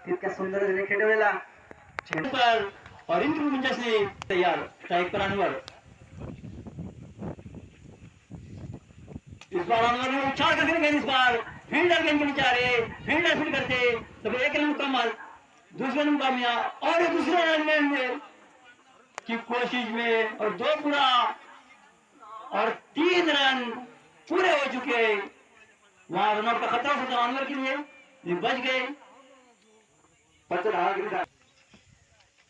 तितक्या सुंदर खेळवेला पर और इन मुंजा से तैयार स्ट्राइक पर अनवर इस बार अनवर ने उछाल कर गेंद इस बार फील्डर गेंद के नीचे आ रहे फील्डर फील्ड करते तो एक रन मुकम्मल दूसरे रन कामयाब और दूसरे रन में की कोशिश में और 2 पूरा और 3 रन पूरे हो चुके वहां रन आउट का खतरा था अनवर के लिए ये बच गए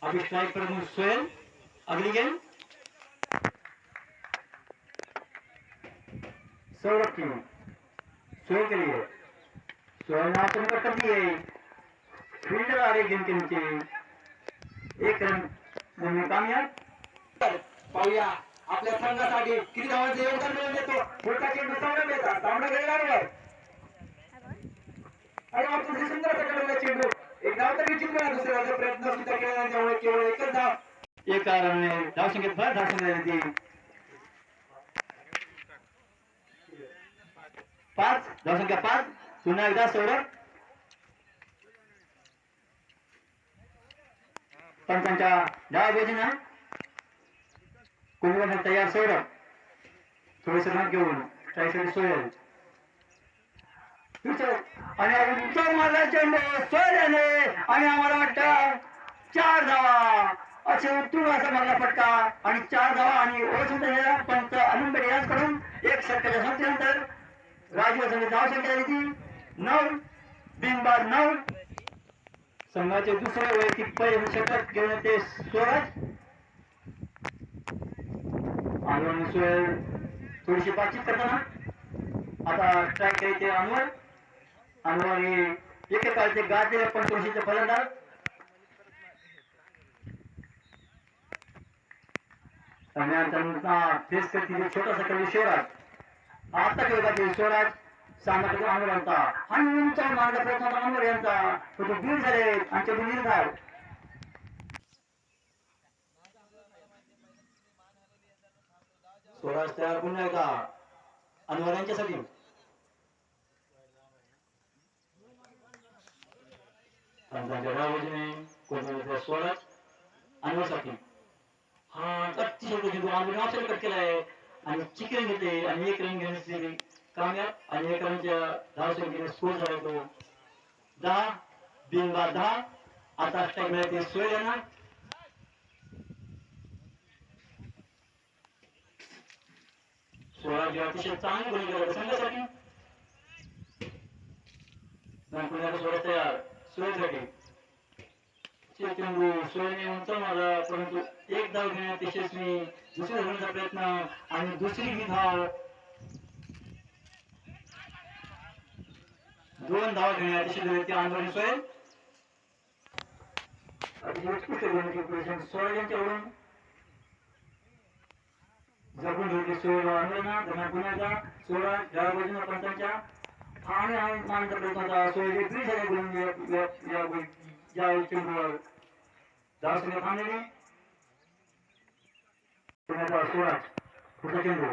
अभी स्ट्राइक पर सोहेल अगली गेंद सौरभ की सोहेल के लिए सोहेल ने आसन कर दिए फील्डर आ रही गेंद के नीचे 1 रन म्हणून कामयाब पाहूया आपल्या संघासाठी किती धावांचे योगदान मिळवून देतो पुढचा चेंडू सामना मिळतात सामना गेल्यावर आणि आपण सुंदर पकडलेला चेंडू एक धाव तर निश्चित करा दुसऱ्याचा प्रयत्न सुद्धा केला नाही त्यामुळे केवळ एकच धाव एक कारण धावसंख्येत भर धावसंख्या ती 5 धावसंख्या 5 पुन्हा एकदा सौरभ पंचांच्या डाव्या बाजूने कोणी तयार सौरभ थोडेसे रन घेऊन स्ट्राईकसाठी सोहेल आणि उत्तर मारला चेंडू सोहेलने आणि आम्हाला वाटतं 4 धावा असे उत्तुंग असा मारला फटका आणि 4 धावा आणि ओळखून पंच अनंत यांच्याकडून 1 षटकाच्या संख्येनंतर राजीव संघ धावसंख्या झाली ती 9 बिनबाद 9 संघाचे दुसरे वैयक्तिक पहिले षटक घेऊन येते स्वराज आणि सोहेल थोडीशी बातचीत करताना आता स्ट्राईक येते अनवर हे एकेकाळचे गाजलेले 25 फलंदाज आणि त्यांना फेस करतील छोटासा कवी शिवराज आता खेळतात शिवराज सामना अनवर यांचा आणि उंचावर मारण्याचा प्रयत्न होता अनवर यांचा तो बीड झाले आणि ते निर्धार स्वराज तयार पुन्हा एकदा अनवर यांच्यासाठी स्वराज अनवरसाठी हा अतिशय कट केलाय आणि चिकन घेते आणि 1 रन घेण्याची कामयाब आणि 1 रनच्या धावसंख्येने स्कोर झाला तो 10 बिनबाद 10 आता स्ट्राईक मिळते सोहेल यांना स्वराज अतिशय चांगली गोळी करत संघासाठी स्वराज तयार सोहेलसाठी चेंडू सोहेलने उंचावून मारला परंतु 1 धाव घेण्यात यशस्वी दुसऱ्या धावण्याचा प्रयत्न आणि दुसरी ही धाव 2 धावा घेण्यात यशस्वी अनवर सोहेल उत्कृष्ट गोलकीपर सोहेल यांच्याकडून जगून घेतली सोहेल अनवरना दरम्यान पुन्हा एकदा स्वराज डाव्या बाजूने पंचांच्या आणि मानचा प्रयत्न होता सोहेल फ्री झाले बोलून या चेंडूवर धावसंख्या थांबलेली स्वराज पुढचा चेंडू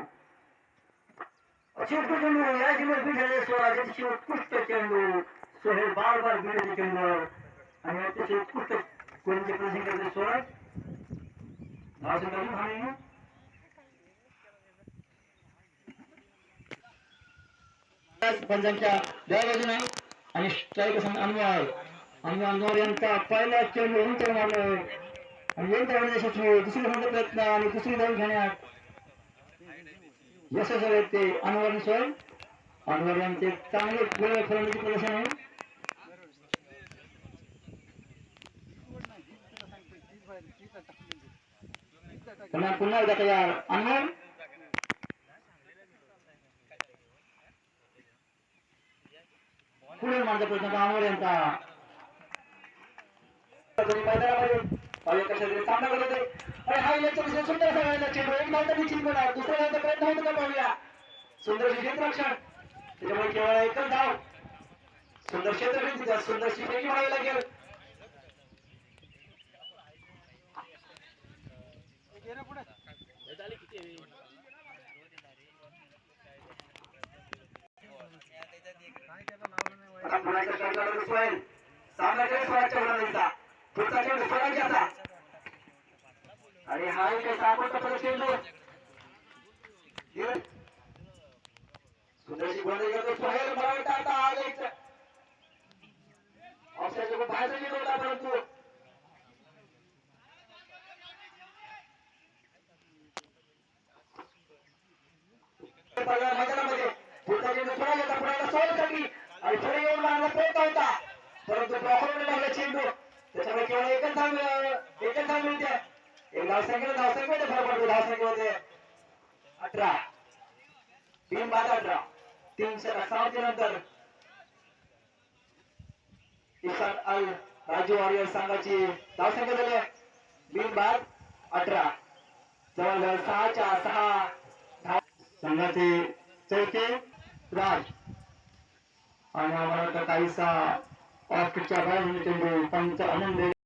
अतिशय चेंडू या चेंडूवर बीड झाले स्वराज अतिशय उत्कृष्ट चेंडू सोहेल बार बार बीड होते चेंडूवर आणि अतिशय उत्कृष्ट गोलंदाजी प्रदर्शन करते स्वराज धावसंख्या थांबलेली पंचांच्या डाव्या बाजूने आणि स्ट्राईक अनवर यांचा पहिला चेंडू उंच मारला आणि यंत्र यशस्वी दुसरी धावण्याचा प्रयत्न आणि दुसरी धाव घेण्यात यशस्वी ते अनवर सोहेल अनवर यांचे चांगले फलंदाजी प्रदर्शन आहे पुन्हा एकदा तयार अनवर पुढे माझा प्रयत्न अनवर यांचा सामना करत होते आणि हा इलेक्शन सुंदर सगळ्यांना चेंडू 1 धाव तर निश्चित होणार दुसऱ्या धावचा प्रयत्न होतो का पाहूया सुंदर क्षेत्ररक्षण त्याच्यामुळे केवळ 1च धाव सुंदर क्षेत्ररक्षण सुंदर शिफेरी म्हणावी लागेल सोहेल सामन्याकडे स्वराज्य फलंदाजीचा पुढचा चेंडू स्वराज्याचा आणि हा एक ताबडतोब चेंडू सुंदरशी गोलंदाजी करतो सोहेल. मला वाटतं आता हा एक ऑफसाईडच्या बाहेरचा चेंडू होता परंतु मैदानामध्ये पुढचा चेंडू थोडा येता पुढे सोडसाठी आणि पुढे येऊन मारण्याचा प्रयत्न होता परंतु प्रॉब्लेम लागला चेंडू त्याच्यामुळे केवळ एकच धाव मिळते. एक धावसंख्येमध्ये फरक पडतो. धावसंख्येमध्ये 18 3 बाद 18 3 षटकांच्या नंतर इशान अल राजू वॉरियर संघाची धावसंख्या झाली 3 बाद 18 जवळजवळ 6 संघाचे चौथे राज आणि आम्हाला काहीसा ऑफच्या बाहेर चेंडू पंच आनंद